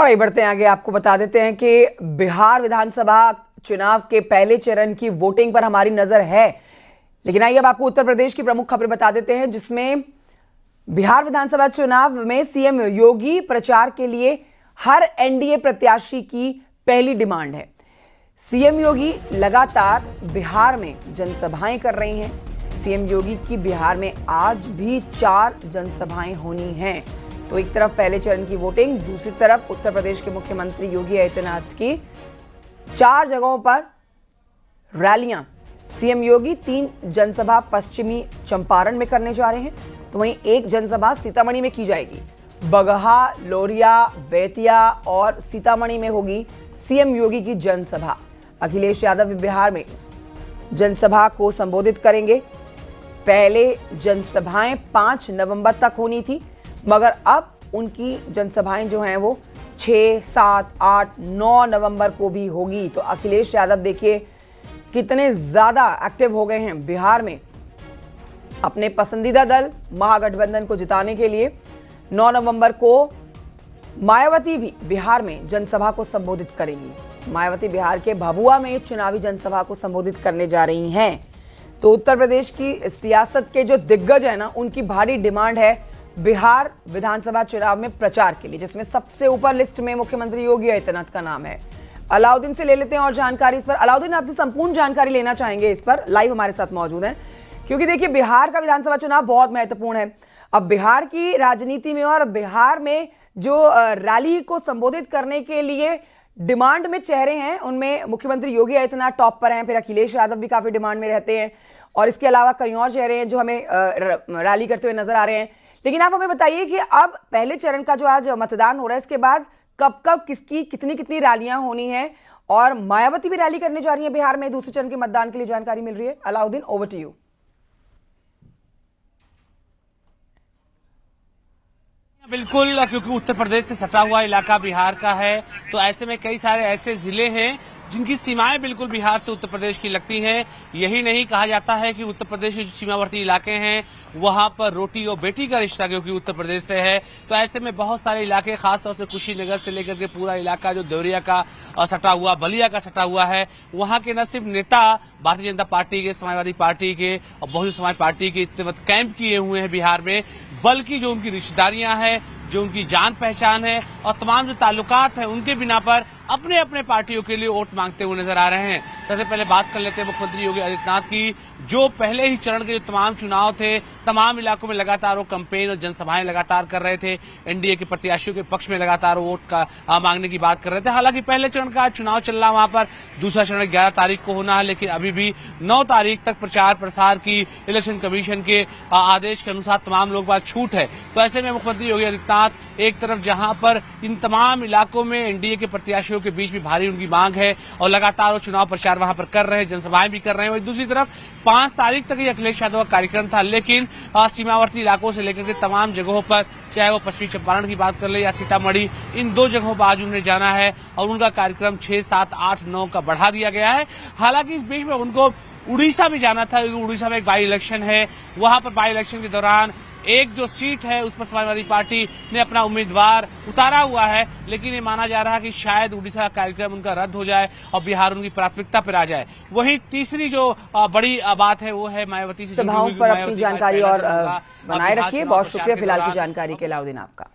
और आइए बढ़ते हैं आगे। आपको बता देते हैं कि बिहार विधानसभा चुनाव के पहले चरण की वोटिंग पर हमारी नजर है, लेकिन आइए अब आपको उत्तर प्रदेश की प्रमुख खबरें बता देते हैं, जिसमें बिहार विधानसभा चुनाव में सीएम योगी प्रचार के लिए हर एनडीए प्रत्याशी की पहली डिमांड है। सीएम योगी लगातार बिहार में जनसभाएं कर रही हैं। सीएम योगी की बिहार में आज भी 4 जनसभाएं होनी हैं। तो एक तरफ पहले चरण की वोटिंग, दूसरी तरफ उत्तर प्रदेश के मुख्यमंत्री योगी आदित्यनाथ की 4 जगहों पर रैलियां। सीएम योगी 3 जनसभा पश्चिमी चंपारण में करने जा रहे हैं, तो वहीं एक जनसभा सीतामढ़ी में की जाएगी। बगहा, लोरिया, बेतिया और सीतामढ़ी में होगी सीएम योगी की जनसभा। अखिलेश यादव भी बिहार में जनसभा को संबोधित करेंगे। पहले जनसभाएं 5 नवंबर तक होनी थी, मगर अब उनकी जनसभाएं जो हैं वो 6, 7, 8, 9 नवंबर को भी होगी। तो अखिलेश यादव देखिए कितने ज्यादा एक्टिव हो गए हैं बिहार में अपने पसंदीदा दल महागठबंधन को जिताने के लिए। 9 नवंबर को मायावती भी बिहार में जनसभा को संबोधित करेंगी। मायावती बिहार के भभुआ में चुनावी जनसभा को संबोधित करने जा रही हैं। तो उत्तर प्रदेश की सियासत के जो दिग्गज है ना, उनकी भारी डिमांड है बिहार विधानसभा चुनाव में प्रचार के लिए, जिसमें सबसे ऊपर लिस्ट में मुख्यमंत्री योगी आदित्यनाथ का नाम है। अलाउद्दीन से ले लेते हैं और जानकारी इस पर। अलाउद्दीन, आपसे संपूर्ण जानकारी लेना चाहेंगे इस पर, लाइव हमारे साथ मौजूद हैं, क्योंकि देखिए बिहार का विधानसभा चुनाव बहुत महत्वपूर्ण है। अब बिहार की राजनीति में और बिहार में जो रैली को संबोधित करने के लिए डिमांड में चेहरे हैं, उनमें मुख्यमंत्री योगी आदित्यनाथ टॉप पर हैं, फिर अखिलेश यादव भी काफी डिमांड में रहते हैं, और इसके अलावा कई और चेहरे हैं जो हमें रैली करते हुए नजर आ रहे हैं। लेकिन आप हमें बताइए कि अब पहले चरण का जो आज मतदान हो रहा है, इसके बाद कब कब किसकी कितनी कितनी रैलियां होनी है, और मायावती भी रैली करने जा रही है बिहार में दूसरे चरण के मतदान के लिए, जानकारी मिल रही है। Alauddin, over to you. बिल्कुल, क्योंकि उत्तर प्रदेश से सटा हुआ इलाका बिहार का है, तो ऐसे में कई सारे ऐसे जिले हैं जिनकी सीमाएं बिल्कुल बिहार से उत्तर प्रदेश की लगती हैं। यही नहीं, कहा जाता है कि उत्तर प्रदेश के जो सीमावर्ती इलाके हैं वहां पर रोटी और बेटी का रिश्ता क्योंकि उत्तर प्रदेश से है, तो ऐसे में बहुत सारे इलाके, खासतौर से कुशीनगर से लेकर के पूरा इलाका जो देवरिया का सटा हुआ, बलिया का सटा हुआ है, वहां के न सिर्फ नेता भारतीय जनता पार्टी के, समाजवादी पार्टी के और बहुजन समाज पार्टी के इतने कैंप किए हुए हैं बिहार में, बल्कि जो उनकी रिश्तेदारियां हैं, जो उनकी जान पहचान है और तमाम जो ताल्लुकात हैं, उनके बिना पर अपने अपने पार्टियों के लिए वोट मांगते हुए नजर आ रहे हैं। सबसे पहले बात कर लेते हैं मुख्यमंत्री योगी आदित्यनाथ की, जो पहले ही चरण के जो तमाम चुनाव थे, तमाम इलाकों में लगातार वो कैंपेन और जनसभाएं लगातार कर रहे थे, एनडीए के प्रत्याशियों के पक्ष में लगातार वोट का मांगने की बात कर रहे थे। हालांकि पहले चरण का चुनाव चल रहा, वहां पर दूसरा चरण 11 तारीख को होना है, लेकिन अभी भी 9 तारीख तक प्रचार प्रसार की इलेक्शन कमीशन के आदेश के अनुसार तमाम लोग बात छूट है। तो ऐसे में मुख्यमंत्री योगी आदित्यनाथ एक तरफ जहां पर इन तमाम इलाकों में एनडीए के प्रत्याशियों के बीच भी भारी उनकी मांग है और लगातार वो चुनाव प्रचार वहां पर कर रहे हैं, जनसभाएं भी कर रहे हैं। वहीं दूसरी तरफ 5 तारीख तक ये अखिलेश यादव का कार्यक्रम था, लेकिन सीमावर्ती इलाकों से लेकर के तमाम जगहों पर, चाहे वो पश्चिमी चंपारण की बात कर ले या सीतामढ़ी, इन 2 जगहों पर आज उन्हें जाना है और उनका कार्यक्रम 6, 7, 8, 9 का बढ़ा दिया गया है। हालांकि इस बीच में उनको उड़ीसा भी जाना था, क्योंकि उड़ीसा में एक बाई इलेक्शन है। वहां पर बाई इलेक्शन के दौरान एक जो सीट है उस पर समाजवादी पार्टी ने अपना उम्मीदवार उतारा हुआ है, लेकिन ये माना जा रहा है कि शायद उड़ीसा का कार्यक्रम उनका रद्द हो जाए और बिहार उनकी प्राथमिकता पर आ जाए। वहीं तीसरी जो बड़ी बात है वो है मायावती से सभाओं पर अपनी जानकारी और बनाए रखिए। बहुत शुक्रिया फिलहाल की जानकारी के, अलाउद्दीन आपका।